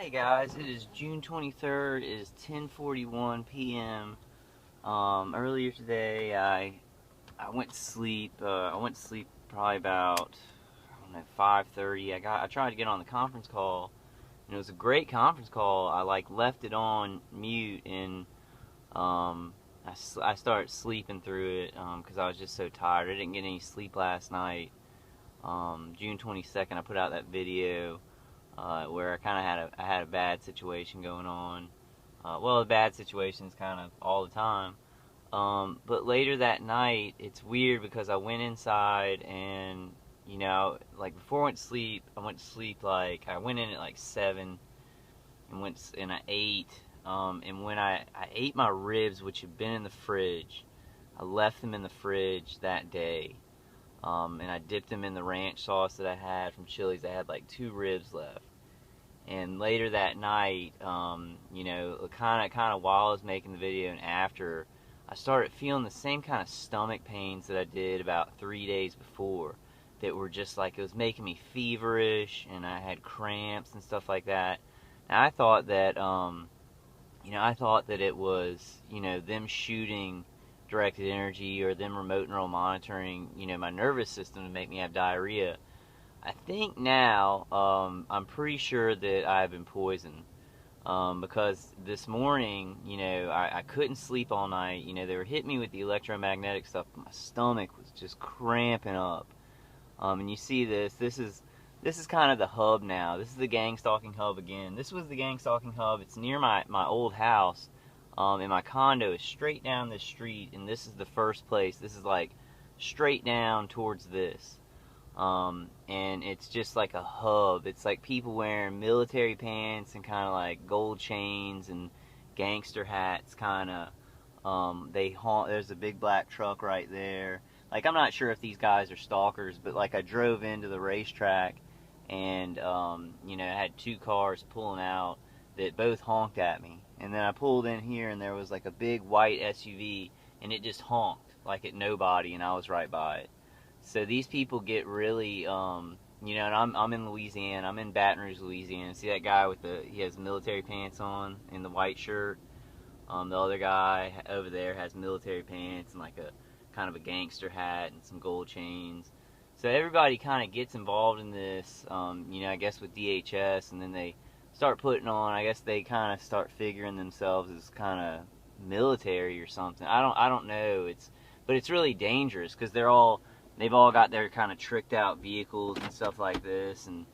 Hey guys, it is June 23rd. It is 10:41 p.m. Earlier today, I went to sleep. I went to sleep probably about, I don't know, 5:30. I tried to get on the conference call, and it was a great conference call. I left it on mute, and I started sleeping through it because I was just so tired. I didn't get any sleep last night. June 22nd, I put out that video. Where I kind of had a bad situation going on. Well, the bad situation's kind of all the time. But later that night, it's weird because I went inside and, before I went to sleep I went in at 7 and I ate. And when I ate my ribs, which had been in the fridge, I left them in the fridge that day. And I dipped them in the ranch sauce that I had from Chili's. I had 2 ribs left. And later that night, kind of while I was making the video and after, I started feeling the same kind of stomach pains that I did about 3 days before. That were just it was making me feverish, and I had cramps and stuff like that. And I thought that, it was, them shooting directed energy or them remote neural monitoring, my nervous system to make me have diarrhea. I think now, I'm pretty sure that I've been poisoned, because this morning, I couldn't sleep all night. They were hitting me with the electromagnetic stuff, but my stomach was just cramping up. And you see this is kind of the hub now. This is the gang stalking hub again. This was the gang stalking hub. It's near my old house. And my condo is straight down this street, and this is the first place. This is straight down towards this. And it's just like a hub. It's people wearing military pants and kind of gold chains and gangster hats, kind of. There's a big black truck right there. I'm not sure if these guys are stalkers, but I drove into the racetrack and, I had 2 cars pulling out that both honked at me. And then I pulled in here and there was a big white SUV, and it just honked at nobody, and I was right by it. So these people get really, and I'm in Louisiana. I'm in Baton Rouge, Louisiana. See that guy he has military pants on in the white shirt? The other guy over there has military pants and a kind of a gangster hat and some gold chains. So everybody kind of gets involved in this, I guess with DHS, and then they start putting on, I guess they kind of start figuring themselves as kind of military or something. I don't know. But it's really dangerous because they've all got their kind of tricked out vehicles and stuff like this, and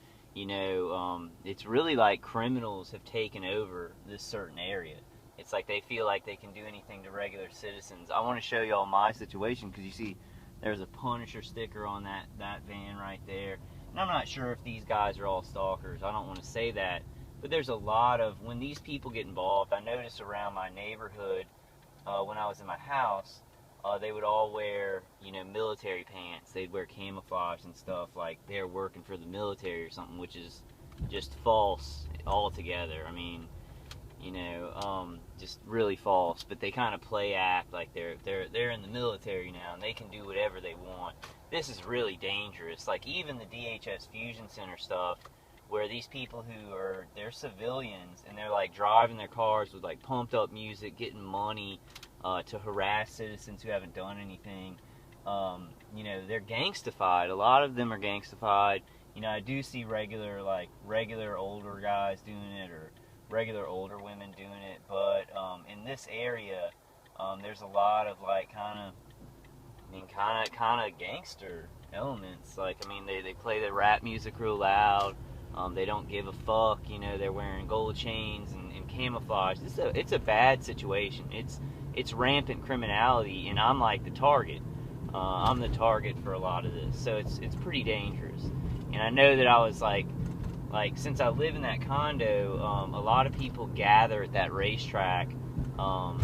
it's really criminals have taken over this certain area. It's they feel like they can do anything to regular citizens. I want to show y'all my situation because you see there's a Punisher sticker on that van right there. And I'm not sure if these guys are all stalkers. I don't want to say that. But there's a lot of, when these people get involved, I noticed around my neighborhood, when I was in my house, they would all wear, military pants. They'd wear camouflage and stuff like they're working for the military or something, which is just false altogether. I mean, just really false. But they kind of play act like they're in the military now, and they can do whatever they want. This is really dangerous. Even the DHS Fusion Center stuff, where these people they're civilians, and they're driving their cars with pumped up music, getting money to harass citizens who haven't done anything. They're gangstified. A lot of them are gangstified. I do see regular older guys doing it, or regular older women doing it, but in this area, there's a lot of kind of gangster elements. They play the rap music real loud. They don't give a fuck. They're wearing gold chains and camouflage. It's a bad situation. It's rampant criminality, and I'm the target. I'm the target for a lot of this, so it's pretty dangerous. And I know that I was since I live in that condo, a lot of people gather at that racetrack. So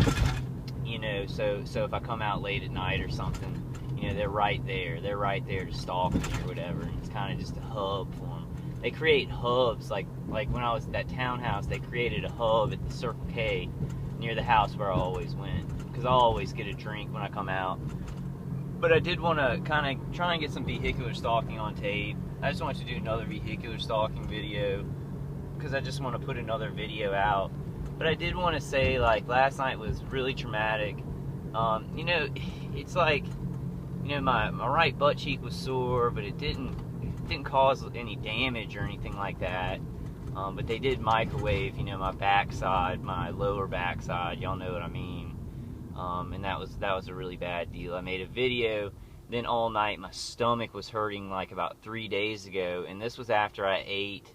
if I come out late at night or something, they're right there. They're right there to stalk me or whatever. And it's kind of just a hub for them. They create hubs, like when I was at that townhouse, they created a hub at the Circle K near the house where I always went, because I'll always get a drink when I come out. But I did want to kind of try and get some vehicular stalking on tape. I just wanted to do another vehicular stalking video, because because I just want to put another video out. But I did want to say, like, last night was really traumatic. You know, it's like, you know, my right butt cheek was sore, but it didn't cause any damage or anything like that. But they did microwave, you know, my backside, my lower backside. Y'all know what I mean. And that was a really bad deal. I made a video. Then all night my stomach was hurting like about 3 days ago, and this was after I ate.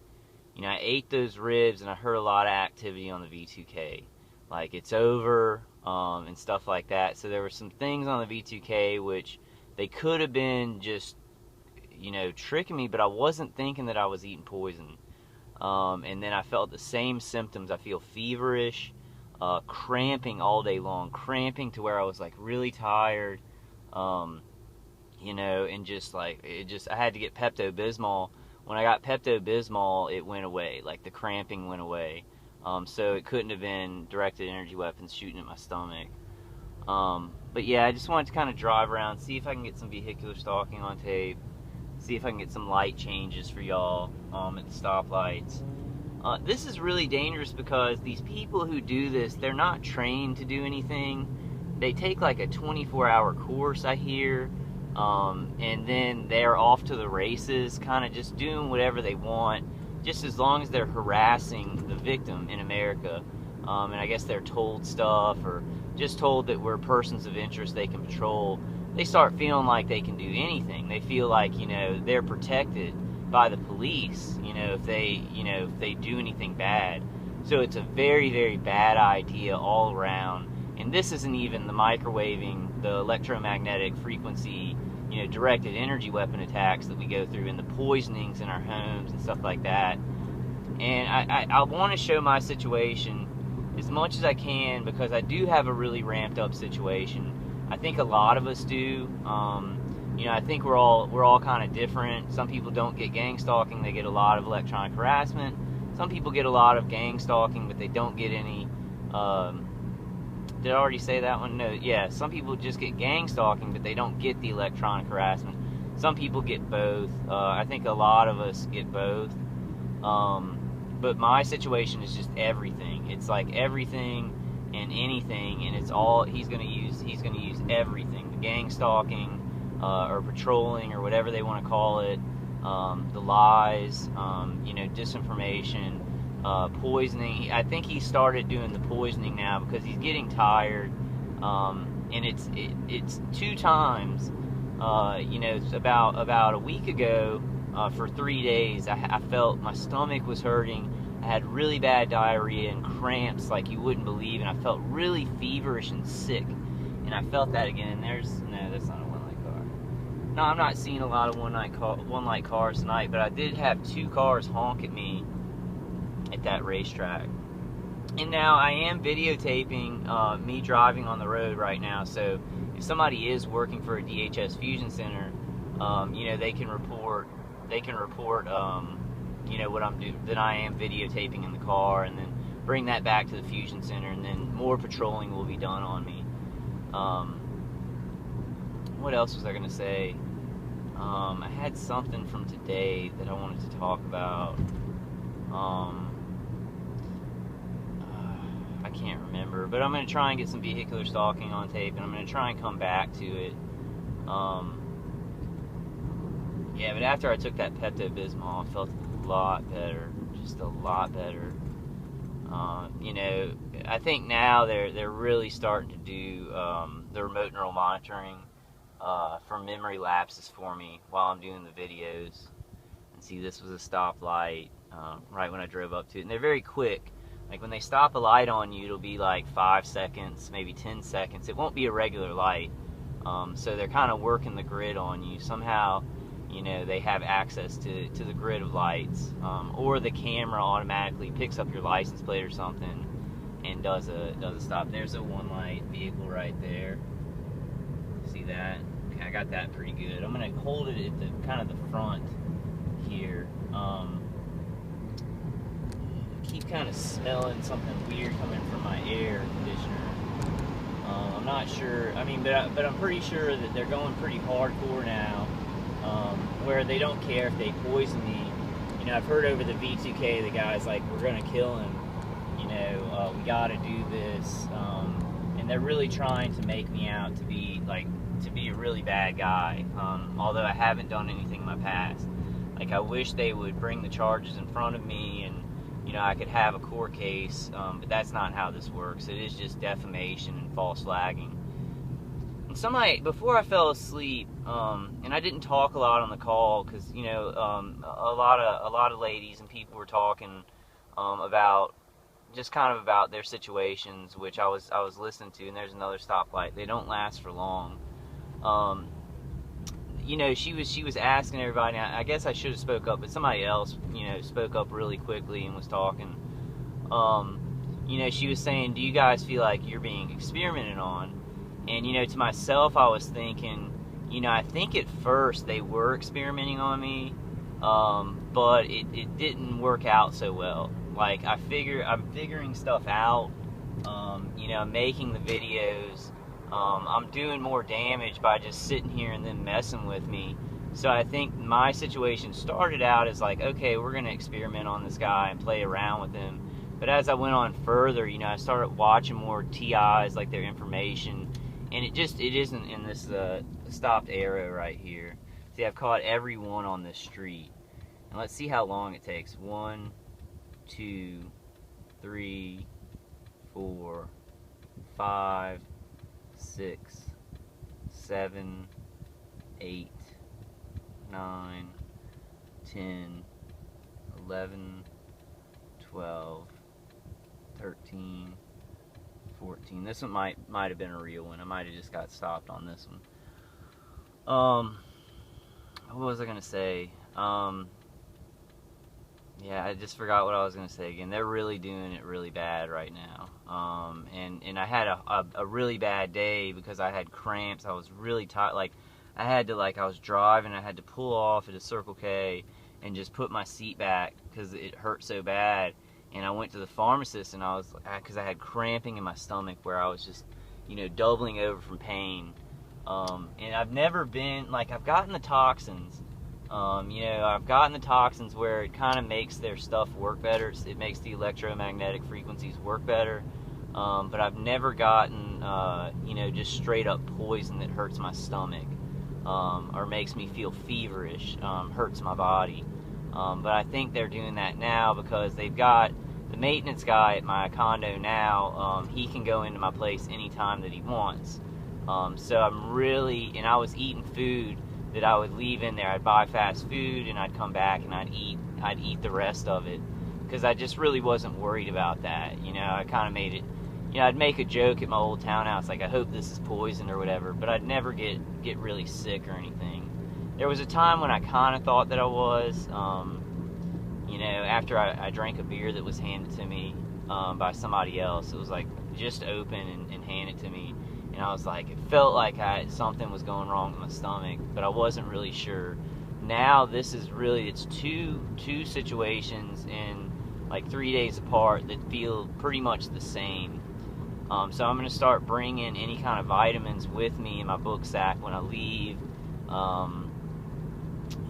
You know, I ate those ribs, and I heard a lot of activity on the V2K. Like, it's over, and stuff like that. So there were some things on the V2K which they could have been just, you know, tricking me, but I wasn't thinking that I was eating poison. And then I felt the same symptoms. I feel feverish, cramping all day long, cramping to where I was like really tired, you know, and just like, I had to get Pepto-Bismol. When I got Pepto-Bismol, it went away, like the cramping went away. So it couldn't have been directed energy weapons shooting at my stomach. But yeah, I just wanted to kind of drive around, see if I can get some vehicular stalking on tape, see if I can get some light changes for y'all at the stoplights. This is really dangerous because these people who do this, they're not trained to do anything. They take like a 24-hour course, I hear, and then they're off to the races, kind of just doing whatever they want, just as long as they're harassing the victim in America. And I guess they're told stuff, or just told that we're persons of interest they can patrol. They start feeling like they can do anything. They feel like, you know, they're protected by the police, you know, if they do anything bad. So it's a very, very bad idea all around. And this isn't even the microwaving, the electromagnetic frequency, you know, directed energy weapon attacks that we go through, and the poisonings in our homes and stuff like that. And I want to show my situation as much as I can, because I do have a really ramped up situation. I think a lot of us do. You know, I think we're all kind of different. Some people don't get gang stalking; they get a lot of electronic harassment. Some people get a lot of gang stalking, but they don't get any. Did I already say that one? No. Yeah. Some people just get gang stalking, but they don't get the electronic harassment. Some people get both. I think a lot of us get both. But my situation is just everything. It's like everything and anything, and it's all he's gonna use everything. The gang stalking, or patrolling, or whatever they want to call it, the lies, you know, disinformation, poisoning. I think he started doing the poisoning now because he's getting tired, and it's 2 times. You know, it's about a week ago. For 3 days, I felt my stomach was hurting. I had really bad diarrhea and cramps like you wouldn't believe, and I felt really feverish and sick. And I felt that again. And no, that's not a one-light car. No, I'm not seeing a lot of one-light cars tonight, but I did have 2 cars honk at me at that racetrack. And now I am videotaping me driving on the road right now. So if somebody is working for a DHS Fusion Center, you know, they can report, you know, what I'm doing, that I am videotaping in the car, and then bring that back to the Fusion Center, and then more patrolling will be done on me. What else was I going to say? I had something from today that I wanted to talk about. I can't remember, but I'm going to try and get some vehicular stalking on tape, and I'm going to try and come back to it. Yeah, but after I took that Pepto-Bismol, I felt a lot better, just a lot better. You know, I think now they're really starting to do the remote neural monitoring for memory lapses for me while I'm doing the videos. And see, this was a stoplight right when I drove up to it, and they're very quick. Like when they stop a light on you, it'll be like 5 seconds, maybe 10 seconds. It won't be a regular light. So they're kind of working the grid on you somehow. You know, they have access to the grid of lights, or the camera automatically picks up your license plate or something and does a stop. There's a one-light vehicle right there. See that? Okay, I got that pretty good. I'm gonna hold it at the kind of the front here. Keep kind of smelling something weird coming from my air conditioner. I'm not sure. I mean, but I'm pretty sure that they're going pretty hardcore now. Where they don't care if they poison me, you know, I've heard over the V2K, the guy's like, we're going to kill him, you know, we got to do this, and they're really trying to make me out to be a really bad guy, although I haven't done anything in my past. Like, I wish they would bring the charges in front of me and, you know, I could have a court case, but that's not how this works. It is just defamation and false flagging. And somebody, before I fell asleep, and I didn't talk a lot on the call because, you know, a lot of ladies and people were talking about just kind of about their situations, which I was listening to. And there's another stoplight. They don't last for long. You know, she was asking everybody. I guess I should have spoke up, but somebody else, you know, spoke up really quickly and was talking. You know, she was saying, "Do you guys feel like you're being experimented on?" And, you know, to myself, I was thinking, you know, I think at first they were experimenting on me, but it didn't work out so well. Like, I'm figuring stuff out. You know, I'm making the videos. I'm doing more damage by just sitting here and them messing with me. So I think my situation started out as like, okay, we're going to experiment on this guy and play around with him. But as I went on further, you know, I started watching more TIs, like their information. And it isn't in this stopped arrow right here. See, I've caught every one on this street. And let's see how long it takes. 1, 2, 3, 4, 5, 6, 7, 8, 9, 10, 11, 12, 13, 14. This one might have been a real one. I might have just got stopped on this one. What was I gonna say? Yeah, I just forgot what I was gonna say again. They're really doing it really bad right now. And I had a really bad day because I had cramps. I was really tired. Like, I was driving. I had to pull off at a Circle K and just put my seat back because it hurt so bad. And I went to the pharmacist, and because I had cramping in my stomach where I was just, you know, doubling over from pain. And I've never been, like, I've gotten the toxins. You know, I've gotten the toxins where it kind of makes their stuff work better. It makes the electromagnetic frequencies work better. But I've never gotten, you know, just straight up poison that hurts my stomach, or makes me feel feverish, hurts my body. But I think they're doing that now because they've got the maintenance guy at my condo now. He can go into my place anytime that he wants. So I'm really, and I was eating food that I would leave in there. I'd buy fast food and I'd come back and I'd eat the rest of it because I just really wasn't worried about that. You know, I kind of made it, you know, I'd make a joke at my old townhouse, like, I hope this is poison or whatever, but I'd never get really sick or anything. There was a time when I kind of thought that I was, you know, after I drank a beer that was handed to me by somebody else. It was like just open and handed to me. And I was like, it felt like something was going wrong with my stomach, but I wasn't really sure. Now this is really, it's two situations in like 3 days apart that feel pretty much the same. So I'm going to start bringing any kind of vitamins with me in my book sack when I leave,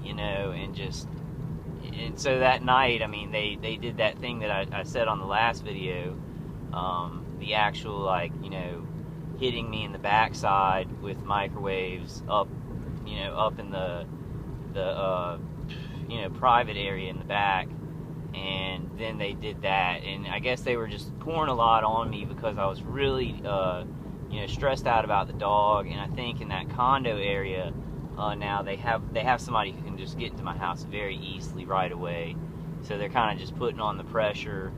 you know, and so that night, I mean, they did that thing that I said on the last video, the actual, like, you know, hitting me in the backside with microwaves up, you know, up in the you know, private area in the back. And then they did that, and I guess they were just pouring a lot on me because I was really, you know, stressed out about the dog. And I think in that condo area now they have somebody who can just get into my house very easily right away. So they're kind of just putting on the pressure.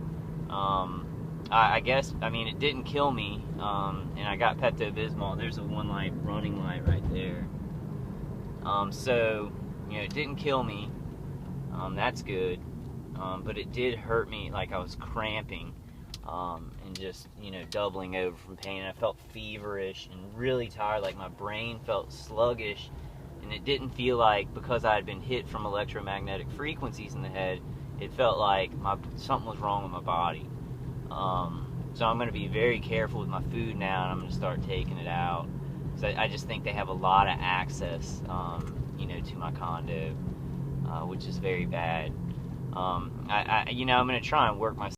I guess, I mean, it didn't kill me, and I got Pepto-Bismol. There's a one-light running light right there. So, you know, it didn't kill me. That's good. But it did hurt me, like I was cramping, and just, you know, doubling over from pain. I felt feverish and really tired, like my brain felt sluggish, and it didn't feel like, because I had been hit from electromagnetic frequencies in the head, it felt like something was wrong with my body. So I'm going to be very careful with my food now, and I'm going to start taking it out. So I just think they have a lot of access, you know, to my condo, which is very bad. I'm going to try and work my